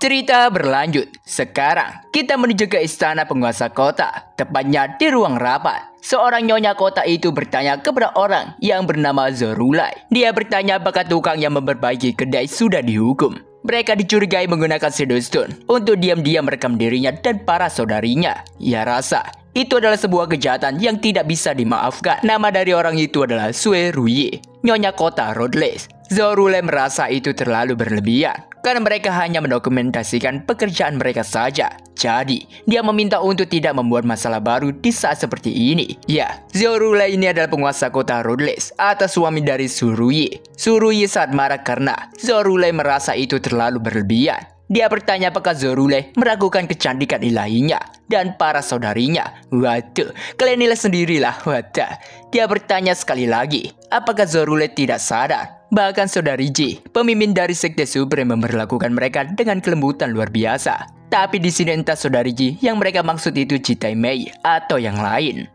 Cerita berlanjut. Sekarang kita menuju ke istana penguasa kota, tepatnya di ruang rapat. Seorang nyonya kota itu bertanya kepada orang yang bernama Zorulai. Dia bertanya apakah tukang yang memperbaiki kedai sudah dihukum. Mereka dicurigai menggunakan Shadowstone untuk diam-diam merekam dirinya dan para saudarinya. Ia rasa itu adalah sebuah kejahatan yang tidak bisa dimaafkan. Nama dari orang itu adalah Sue Ruyi, nyonya kota Roadless. Zorulai merasa itu terlalu berlebihan karena mereka hanya mendokumentasikan pekerjaan mereka saja. Jadi, dia meminta untuk tidak membuat masalah baru di saat seperti ini. Ya, Zorulai ini adalah penguasa kota Roadless atas suami dari Suruyi. Suruyi saat marah karena Zorulai merasa itu terlalu berlebihan. Dia bertanya apakah Zorulai meragukan kecantikan ilahinya dan para saudarinya. Waduh, kalian nilai sendirilah. Waduh. Dia bertanya sekali lagi, apakah Zorulai tidak sadar? Bahkan saudari Ji, pemimpin dari Sekte Supreme, memperlakukan mereka dengan kelembutan luar biasa. Tapi di sini entah saudari Ji yang mereka maksud itu Citai Mei atau yang lain.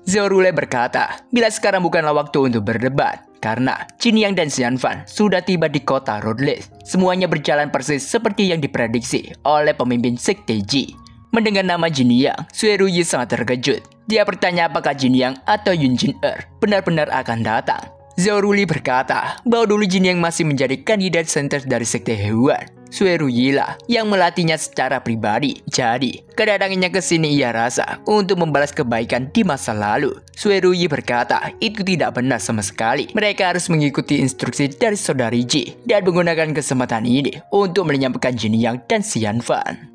Zorulai berkata, bila sekarang bukanlah waktu untuk berdebat. Karena Jin Yang dan Xianfan sudah tiba di kota Roadless. Semuanya berjalan persis seperti yang diprediksi oleh pemimpin Sekte Ji. Mendengar nama Jin Yang, Sue Ruyi sangat terkejut. Dia bertanya apakah Jin Yang atau Yun Jin benar-benar akan datang. Zoruli berkata bahwa dulu Jin Yang masih menjadi kandidat center dari Sekte Hewan. Sue Ruyi lah yang melatihnya secara pribadi. Jadi, kedatangannya ke sini ia rasa untuk membalas kebaikan di masa lalu. Sue Ruyi berkata itu tidak benar sama sekali. Mereka harus mengikuti instruksi dari saudari Ji dan menggunakan kesempatan ini untuk menyampaikan Jin Yang dan Xianfan.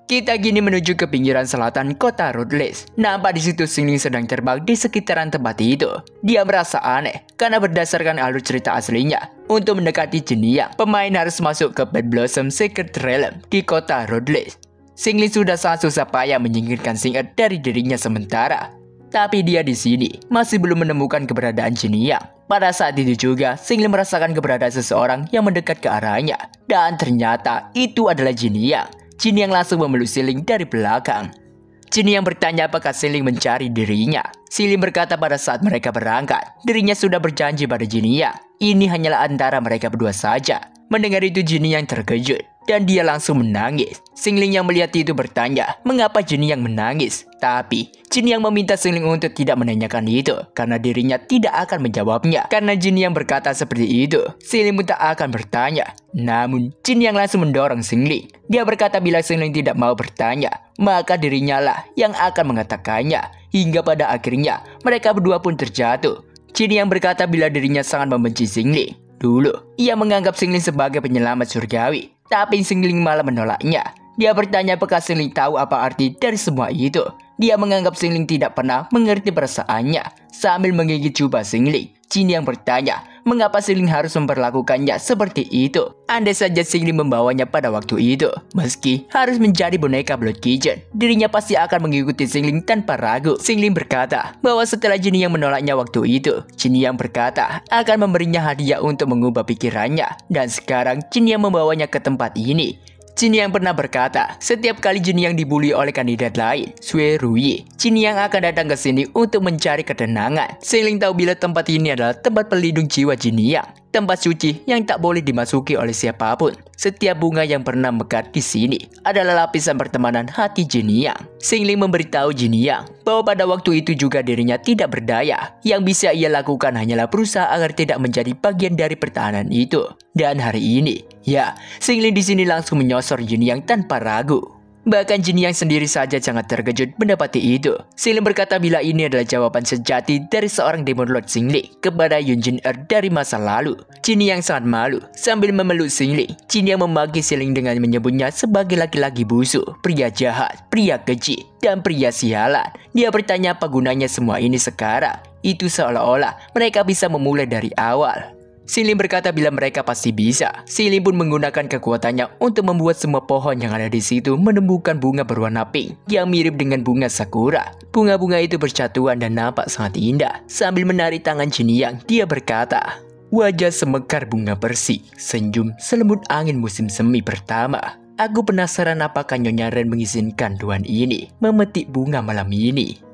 Kita kini menuju ke pinggiran selatan kota Roadless. Nampak di situ Xingling sedang terbang di sekitaran tempat itu. Dia merasa aneh karena berdasarkan alur cerita aslinya, untuk mendekati Jin Yang, pemain harus masuk ke Bad Blossom Secret Realm di kota Roadless. Xingling sudah sangat susah payah menyingkirkan Xing'er dari dirinya sementara. Tapi dia di sini masih belum menemukan keberadaan Jin Yang. Pada saat itu juga, Xingling merasakan keberadaan seseorang yang mendekat ke arahnya. Dan ternyata itu adalah Jin Yang. Jin Yang langsung memeluk Xingling dari belakang. Jin Yang bertanya apakah Xingling mencari dirinya. Xingling berkata pada saat mereka berangkat, dirinya sudah berjanji pada Jin Yang. Ini hanyalah antara mereka berdua saja. Mendengar itu Jin Yang terkejut dan dia langsung menangis. Xingling yang melihat itu bertanya mengapa Jin Yang menangis. Tapi Jin Yang meminta Xingling untuk tidak menanyakan itu karena dirinya tidak akan menjawabnya. Karena Jin Yang berkata seperti itu, Xingling pun tak akan bertanya. Namun Jin Yang langsung mendorong Xingling. Dia berkata bila Xingling tidak mau bertanya, maka dirinya lah yang akan mengatakannya. Hingga pada akhirnya mereka berdua pun terjatuh. Jin Yang berkata bila dirinya sangat membenci Xingling. Dulu ia menganggap Xingling sebagai penyelamat surgawi, tapi Xingling malah menolaknya. Dia bertanya apakah Xingling tahu apa arti dari semua itu. Dia menganggap Xingling tidak pernah mengerti perasaannya. Sambil menggigit jubah Xingling, Jin Yang bertanya mengapa Xingling harus memperlakukannya seperti itu. Andai saja Xingling membawanya pada waktu itu, meski harus menjadi boneka Blood Kitchen, dirinya pasti akan mengikuti Xingling tanpa ragu. Xingling berkata bahwa setelah Jin Yang menolaknya waktu itu, Jin Yang berkata akan memberinya hadiah untuk mengubah pikirannya. Dan sekarang Jin Yang membawanya ke tempat ini. Jin Yang pernah berkata, setiap kali Jin Yang dibully oleh kandidat lain, Sue Ruyi, Jin Yang akan datang ke sini untuk mencari ketenangan. Xingling tahu bila tempat ini adalah tempat pelindung jiwa Jin Yang, tempat suci yang tak boleh dimasuki oleh siapapun. Setiap bunga yang pernah mekar di sini adalah lapisan pertemanan hati Jin Yang. Xingling memberitahu Jin Yang bahwa pada waktu itu juga dirinya tidak berdaya. Yang bisa ia lakukan hanyalah berusaha agar tidak menjadi bagian dari pertahanan itu. Dan hari ini, ya, Xingling di sini langsung menyosor Jin Yang tanpa ragu. Bahkan Jin Yang sendiri saja sangat terkejut mendapati itu. Xingling berkata bila ini adalah jawaban sejati dari seorang Demon Lord Xingling kepada Yun Jin dari masa lalu. Jin Yang sangat malu sambil memeluk Xingling. Jin Yang memaki Xingling dengan menyebutnya sebagai laki-laki busuk, pria jahat, pria keji, dan pria sialan. Dia bertanya apa gunanya semua ini sekarang. Itu seolah-olah mereka bisa memulai dari awal. Xingling berkata bila mereka pasti bisa. Xingling pun menggunakan kekuatannya untuk membuat semua pohon yang ada di situ menumbuhkan bunga berwarna pink yang mirip dengan bunga sakura. Bunga-bunga itu bercatuan dan nampak sangat indah. Sambil menarik tangan Jin Yang, dia berkata, wajah semekar bunga bersih, senyum selembut angin musim semi pertama. Aku penasaran apakah Nyonya Ren mengizinkan tuan ini memetik bunga malam ini.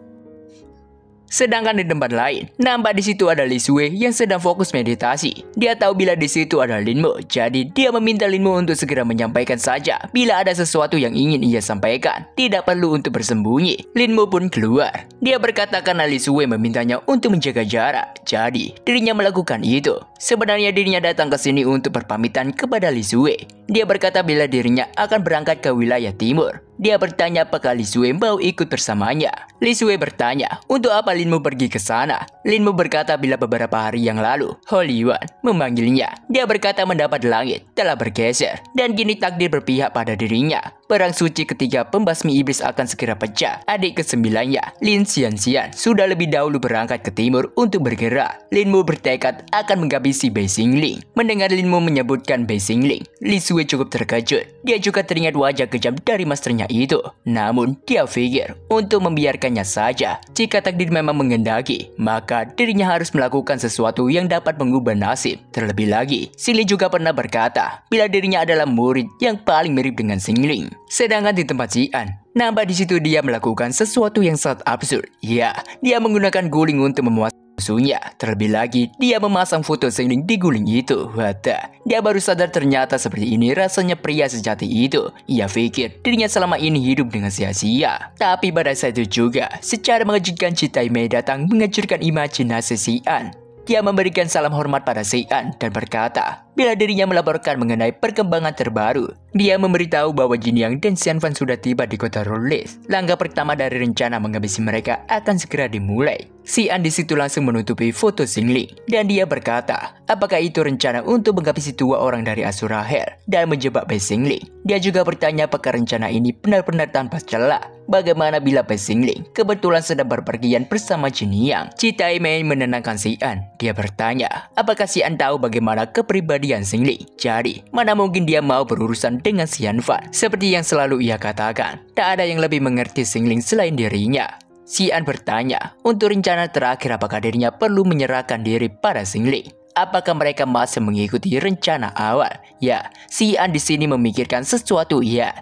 Sedangkan di tempat lain, nampak di situ ada Li Shui yang sedang fokus meditasi. Dia tahu bila di situ ada Lin Mo, jadi dia meminta Lin Mo untuk segera menyampaikan saja bila ada sesuatu yang ingin ia sampaikan. Tidak perlu untuk bersembunyi. Lin Mo pun keluar. Dia berkata karena Li Shui memintanya untuk menjaga jarak, jadi dirinya melakukan itu. Sebenarnya dirinya datang ke sini untuk berpamitan kepada Li Shui. Dia berkata bila dirinya akan berangkat ke wilayah timur. Dia bertanya apakah Li Shui mau ikut bersamanya. Li Shui bertanya, untuk apa Lin Mo pergi ke sana? Lin Mo berkata bila beberapa hari yang lalu, Holy Yuan memanggilnya. Dia berkata mendapat langit telah bergeser, dan kini takdir berpihak pada dirinya. Perang suci ketiga pembasmi iblis akan segera pecah. Adik kesembilannya, Lin Xianxian, sudah lebih dahulu berangkat ke timur untuk bergerak. Lin Mo bertekad akan menghabisi Bei Xingling. Mendengar Lin Mo menyebutkan Bei Xingling, Li Shui cukup terkejut. Dia juga teringat wajah kejam dari masternya itu. Namun, dia pikir untuk membiarkannya saja. Jika takdir memang menghendaki, maka dirinya harus melakukan sesuatu yang dapat mengubah nasib. Terlebih lagi, Xingling juga pernah berkata bila dirinya adalah murid yang paling mirip dengan Xingling. Sedangkan di tempat Xian, nampak di situ dia melakukan sesuatu yang sangat absurd. Ya, dia menggunakan guling untuk memuaskan musuhnya. Terlebih lagi, dia memasang foto Xingling di guling itu. Wata, dia baru sadar ternyata seperti ini rasanya pria sejati itu. Ia pikir dirinya selama ini hidup dengan sia-sia. Tapi pada saat itu juga, secara mengejutkan Citai Mei datang menghancurkan imajinasi Xian. Dia memberikan salam hormat pada Xian dan berkata bila dirinya melaporkan mengenai perkembangan terbaru. Dia memberitahu bahwa Jin Yang dan Xian Fan sudah tiba di kota Roles. Langkah pertama dari rencana menghabisi mereka akan segera dimulai. Xian di situ langsung menutupi foto Xingling dan dia berkata, apakah itu rencana untuk menghabisi dua orang dari Asura Hell dan menjebak Bei Xingling? Dia juga bertanya apakah rencana ini benar-benar tanpa celah. Bagaimana bila Bei Xingling kebetulan sedang berpergian bersama Jin Yang? Citai Mei menenangkan Xian. Dia bertanya, apakah Xian tahu bagaimana kepribadian Xingling? Jadi, mana mungkin dia mau berurusan dengan Xian Fan? Seperti yang selalu ia katakan, tak ada yang lebih mengerti Xingling selain dirinya. Xian bertanya, untuk rencana terakhir apakah dirinya perlu menyerahkan diri pada Xingling? Apakah mereka masih mengikuti rencana awal? Ya, Xian di sini memikirkan sesuatu. Ya,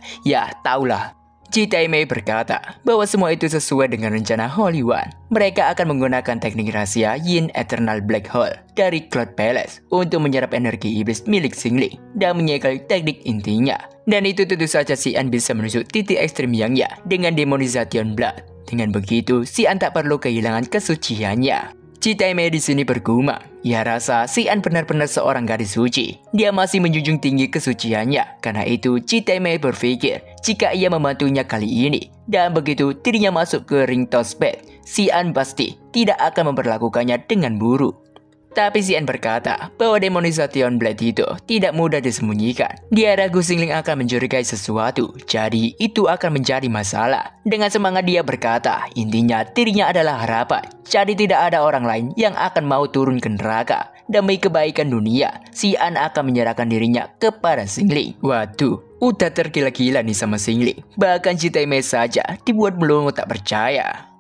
taulah. Citai Mei berkata bahwa semua itu sesuai dengan rencana Holy One. Mereka akan menggunakan teknik rahasia Yin Eternal Black Hole dari Cloud Palace untuk menyerap energi iblis milik Xingling dan menyegel teknik intinya. Dan itu tentu saja Xian bisa menusuk titik ekstrim Yang-nya dengan Demonization Blood. Dengan begitu, Xian tak perlu kehilangan kesuciannya. Citai Mei di sini bergumam. Ia rasa Xian benar-benar seorang gadis suci. Dia masih menjunjung tinggi kesuciannya. Karena itu, Citai Mei berpikir jika ia membantunya kali ini dan begitu dirinya masuk ke ring toss bed, Xian pasti tidak akan memperlakukannya dengan buruk. Tapi Xian berkata bahwa Demonization Blade itu tidak mudah disembunyikan. Dia ragu Xingling akan mencurigai sesuatu, jadi itu akan menjadi masalah. Dengan semangat dia berkata, intinya dirinya adalah harapan. Jadi tidak ada orang lain yang akan mau turun ke neraka. Demi kebaikan dunia, Xian akan menyerahkan dirinya kepada Xingling. Waduh, udah tergila-gila nih sama Xingling. Bahkan Citai Mei saja dibuat melongo tak percaya.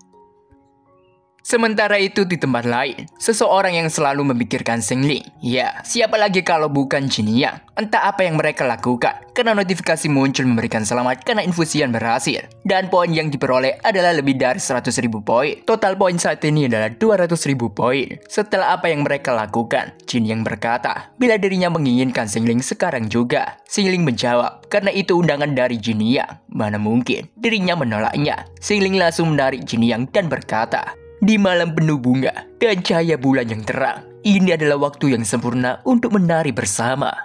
Sementara itu di tempat lain, seseorang yang selalu memikirkan Xingling. Ya, siapa lagi kalau bukan Jin Yang? Entah apa yang mereka lakukan, karena notifikasi muncul memberikan selamat karena infusian berhasil. Dan poin yang diperoleh adalah lebih dari 100.000 poin. Total poin saat ini adalah 200.000 poin. Setelah apa yang mereka lakukan, Jin Yang berkata, bila dirinya menginginkan Xingling sekarang juga. Xingling menjawab, karena itu undangan dari Jin Yang. Mana mungkin dirinya menolaknya. Xingling langsung menarik Jin Yang dan berkata, di malam penuh bunga dan cahaya bulan yang terang, ini adalah waktu yang sempurna untuk menari bersama.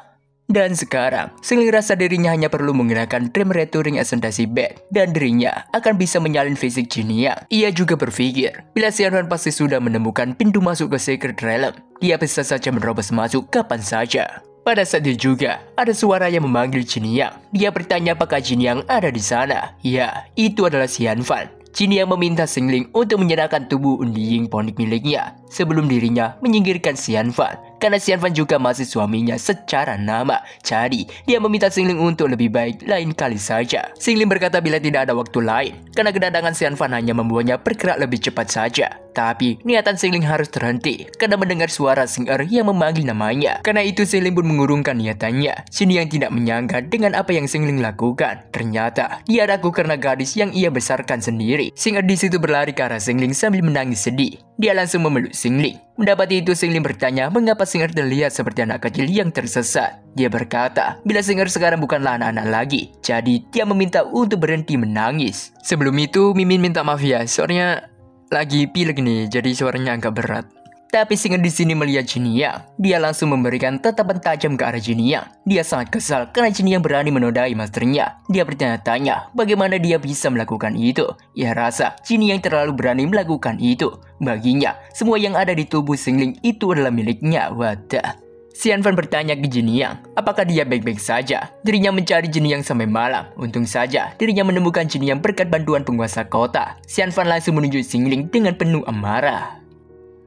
Dan sekarang, Xingling rasa dirinya hanya perlu menggunakan Dream Returning Ascendancy Bed dan dirinya akan bisa menyalin fisik Jin Yang. Ia juga berpikir, bila Xian Fan pasti sudah menemukan pintu masuk ke Sacred Realm, dia bisa saja menerobos masuk kapan saja. Pada saat itu juga, ada suara yang memanggil Jin Yang. Dia bertanya apakah Jin Yang ada di sana. Ya, itu adalah Xian Fan. Jin Yang meminta Xingling untuk menyerahkan tubuh Undi Ying Ponic miliknya sebelum dirinya menyingkirkan Xian Fan karena Xianfan juga masih suaminya secara nama. Jadi dia meminta Xingling untuk lebih baik lain kali saja. Xingling berkata bila tidak ada waktu lain, karena kedatangan Xianfan hanya membuatnya bergerak lebih cepat saja. Tapi niatan Xingling harus terhenti karena mendengar suara Xing Er yang memanggil namanya. Karena itu Xingling pun mengurungkan niatannya. Xiniyang tidak menyangka dengan apa yang Xingling lakukan. Ternyata dia ragu karena gadis yang ia besarkan sendiri. Xing Er di situ berlari ke arah Xingling sambil menangis sedih. Dia langsung memeluk Xingling. Mendapati itu Xingling bertanya mengapa Xing Er terlihat seperti anak kecil yang tersesat. Dia berkata bila Xing Er sekarang bukanlah anak-anak lagi. Jadi dia meminta untuk berhenti menangis. Sebelum itu Mimin minta maaf ya, soalnya lagi pilek nih, jadi suaranya agak berat. Tapi Xing Er di sini melihat Jiniyang. Dia langsung memberikan tatapan tajam ke arah Jiniyang. Dia sangat kesal karena Jiniyang berani menodai masternya. Dia bertanya-tanya bagaimana dia bisa melakukan itu. Ia rasa Jiniyang terlalu berani melakukan itu. Baginya, semua yang ada di tubuh Xingling itu adalah miliknya. Wadah. Xianfan bertanya ke Jiniyang, apakah dia baik-baik saja? Dirinya mencari Jiniyang sampai malam. Untung saja dirinya menemukan Jiniyang berkat bantuan penguasa kota. Xianfan langsung menuju Xingling dengan penuh amarah.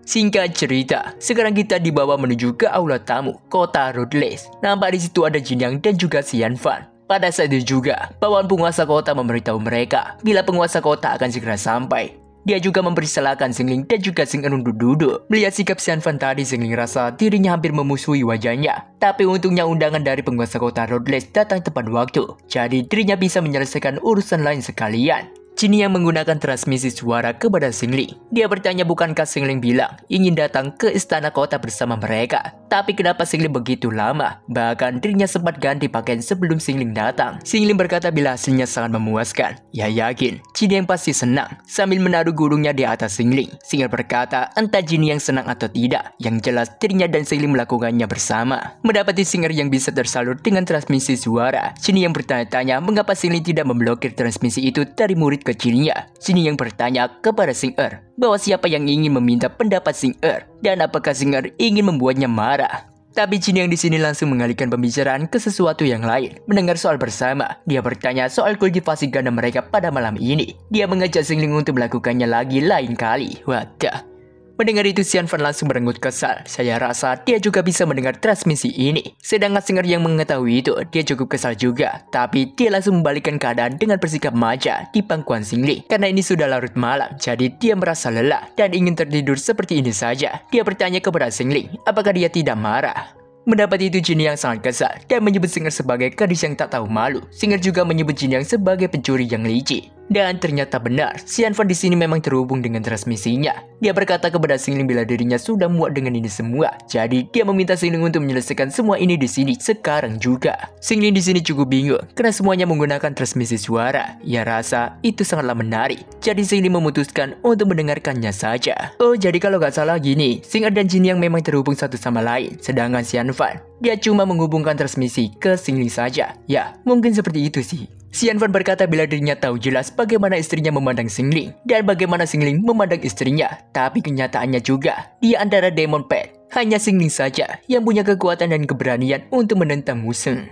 Singkat cerita, sekarang kita dibawa menuju ke aula tamu kota Ruthless. Nampak di situ ada Jiniyang dan juga Xianfan. Pada saat itu juga, bawahan penguasa kota memberitahu mereka bila penguasa kota akan segera sampai. Dia juga mempersilahkan Xingling dan juga Xing Er untuk duduk. Melihat sikap Xianfan tadi, Xingling rasa dirinya hampir memusuhi wajahnya. Tapi untungnya undangan dari penguasa kota Ruthless datang tepat waktu. Jadi dirinya bisa menyelesaikan urusan lain sekalian. Jiniyang menggunakan transmisi suara kepada Xingling. Dia bertanya bukankah Xingling bilang ingin datang ke istana kota bersama mereka. Tapi kenapa Xingling begitu lama? Bahkan dirinya sempat ganti pakaian sebelum Xingling datang. Xingling berkata bila hasilnya sangat memuaskan. Ya yakin, Jiniyang pasti senang. Sambil menaruh gulungnya di atas Xingling. Xingling berkata entah Jiniyang senang atau tidak. Yang jelas dirinya dan Xingling melakukannya bersama. Mendapati Xing Er yang bisa tersalur dengan transmisi suara. Jiniyang bertanya-tanya mengapa Xingling tidak memblokir transmisi itu dari murid kecilnya. Jiniyang bertanya kepada Xing Er bahwa siapa yang ingin meminta pendapat Xing Er dan apakah Xing Er ingin membuatnya marah. Tapi Jiniyang di sini langsung mengalihkan pembicaraan ke sesuatu yang lain. Mendengar soal bersama, dia bertanya soal kultivasi ganda mereka pada malam ini. Dia mengajak Xingling untuk melakukannya lagi lain kali. Wadah. Mendengar itu Xianfan langsung merengut kesal. Saya rasa dia juga bisa mendengar transmisi ini. Sedangkan Xing Er yang mengetahui itu, dia cukup kesal juga. Tapi dia langsung membalikkan keadaan dengan bersikap maja di pangkuan Xingling. Karena ini sudah larut malam, jadi dia merasa lelah dan ingin tertidur seperti ini saja. Dia bertanya kepada Xingling, apakah dia tidak marah? Mendapat itu Jiniyang sangat kesal dan menyebut Xing Er sebagai gadis yang tak tahu malu. Xing Er juga menyebut Jiniyang sebagai pencuri yang licik. Dan ternyata benar, Xianfan di sini memang terhubung dengan transmisinya. Dia berkata kepada Xingling bila dirinya sudah muak dengan ini semua. Jadi dia meminta Xingling untuk menyelesaikan semua ini di sini sekarang juga. Xingling di sini cukup bingung karena semuanya menggunakan transmisi suara. Ia rasa itu sangatlah menarik. Jadi Xingling memutuskan untuk mendengarkannya saja. Oh, jadi kalau gak salah gini, Xing Er dan Jiniyang memang terhubung satu sama lain. Sedangkan Xianfan, dia cuma menghubungkan transmisi ke Xingling saja. Ya, mungkin seperti itu sih. Xianfan berkata bila dirinya tahu jelas bagaimana istrinya memandang Xingling dan bagaimana Xingling memandang istrinya. Tapi kenyataannya juga, dia antara Demon Pet. Hanya Xingling saja yang punya kekuatan dan keberanian untuk menentang musuh.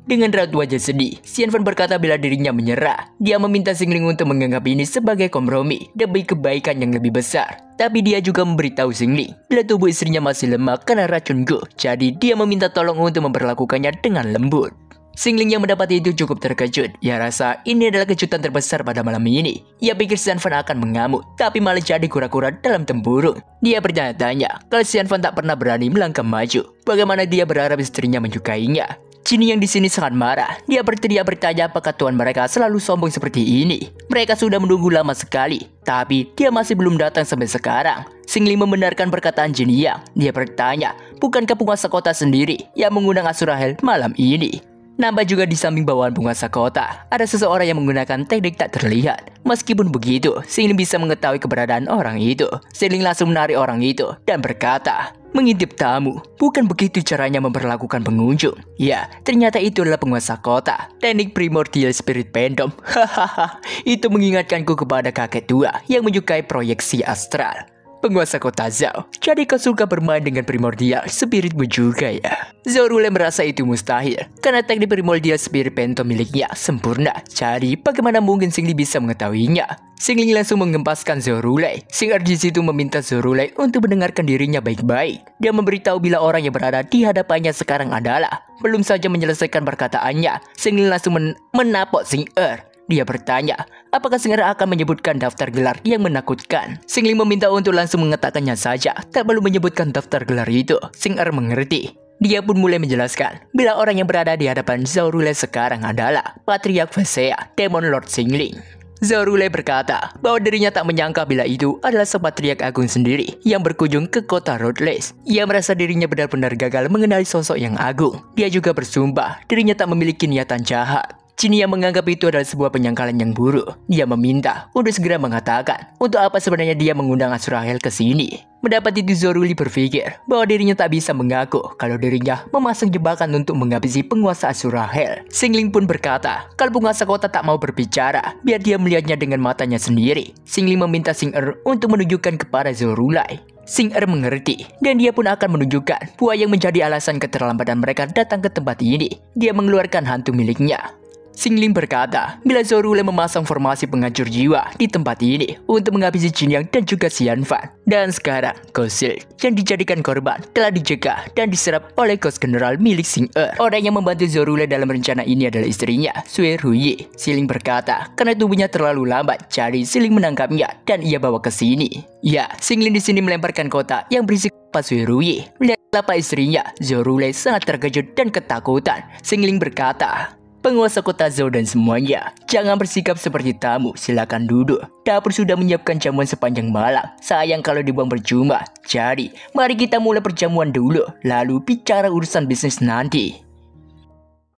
Dengan raut wajah sedih, Xianfan berkata bila dirinya menyerah. Dia meminta Xingling untuk menganggap ini sebagai kompromi demi kebaikan yang lebih besar. Tapi dia juga memberitahu Xingling bila tubuh istrinya masih lemah karena racun Go. Jadi dia meminta tolong untuk memperlakukannya dengan lembut. Xingling yang mendapati itu cukup terkejut. Ia rasa ini adalah kejutan terbesar pada malam ini. Ia pikir Xianfan akan mengamuk, tapi malah jadi kura-kura dalam tempurung. Dia bertanya-tanya kalau Xianfan tak pernah berani melangkah maju. Bagaimana dia berharap istrinya menyukainya? Jiniyang di sini sangat marah. Dia berteriak bertanya apakah tuan mereka selalu sombong seperti ini. Mereka sudah menunggu lama sekali, tapi dia masih belum datang sampai sekarang. Xingling membenarkan perkataan Jiniyang. Dia bertanya, bukankah penguasa kota sendiri yang mengundang Asurahel malam ini? Nampak juga di samping bawahan penguasa kota, ada seseorang yang menggunakan teknik tak terlihat. Meskipun begitu, Xingling bisa mengetahui keberadaan orang itu. Xingling langsung menarik orang itu dan berkata, mengintip tamu, bukan begitu caranya memperlakukan pengunjung. Ya, ternyata itu adalah penguasa kota. Teknik Primordial Spirit Pendom. Hahaha, itu mengingatkanku kepada kakek tua yang menyukai proyeksi astral. penguasa kota Zhao. Jadi kau suka bermain dengan primordial spiritmu juga ya? Zorule merasa itu mustahil, karena teknik primordial spirit phantom miliknya sempurna. Jadi bagaimana mungkin Xingli bisa mengetahuinya? Xingli langsung mengempaskan Zorule. Xing'er di situ meminta Zorule untuk mendengarkan dirinya baik-baik. Dia memberitahu bila orang yang berada di hadapannya sekarang adalah. Belum saja menyelesaikan perkataannya, Xingli langsung menapok Xing'er. Dia bertanya, apakah Xing'er akan menyebutkan daftar gelar yang menakutkan? Xingli meminta untuk langsung mengatakannya saja, tak perlu menyebutkan daftar gelar itu. Xing'er mengerti. Dia pun mulai menjelaskan, bila orang yang berada di hadapan Zorule sekarang adalah Patriark Vesea, Demon Lord Xingling. Zorule berkata bahwa dirinya tak menyangka bila itu adalah sepatriark agung sendiri yang berkunjung ke kota Roadless. Ia merasa dirinya benar-benar gagal mengenali sosok yang agung. Dia juga bersumpah dirinya tak memiliki niatan jahat. Jinia menganggap itu adalah sebuah penyangkalan yang buruk. Dia meminta untuk segera mengatakan untuk apa sebenarnya dia mengundang Azrael ke sini. Mendapat itu Zorule berpikir bahwa dirinya tak bisa mengaku kalau dirinya memasang jebakan untuk menghabisi penguasa Azrael. Xingling pun berkata kalau penguasa kota tak mau berbicara, biar dia melihatnya dengan matanya sendiri. Xingling meminta Xing'er untuk menunjukkan kepada Zorule. Xing'er mengerti dan dia pun akan menunjukkan buah yang menjadi alasan keterlambatan mereka datang ke tempat ini. Dia mengeluarkan hantu miliknya. Xingling berkata bila Zorule memasang formasi penghancur jiwa di tempat ini untuk menghabisi Jinnyang dan juga Xianfan. Dan sekarang Ghost Shield yang dijadikan korban telah dijegah dan diserap oleh Ghost General milik Xing'er. Orang yang membantu Zorule dalam rencana ini adalah istrinya, Sui Ruyi. Xingling berkata karena tubuhnya terlalu lambat, jadi Xingling menangkapnya dan ia bawa ke sini. Ya, Xingling di sini melemparkan kotak yang berisi Pak Sui Ruyi. Melihat apa istrinya, Zorule sangat terkejut dan ketakutan. Xingling berkata, penguasa kota Zhao dan semuanya, jangan bersikap seperti tamu, silakan duduk. Dapur sudah menyiapkan jamuan sepanjang malam. Sayang kalau dibuang percuma. Jadi, mari kita mulai perjamuan dulu, lalu bicara urusan bisnis nanti.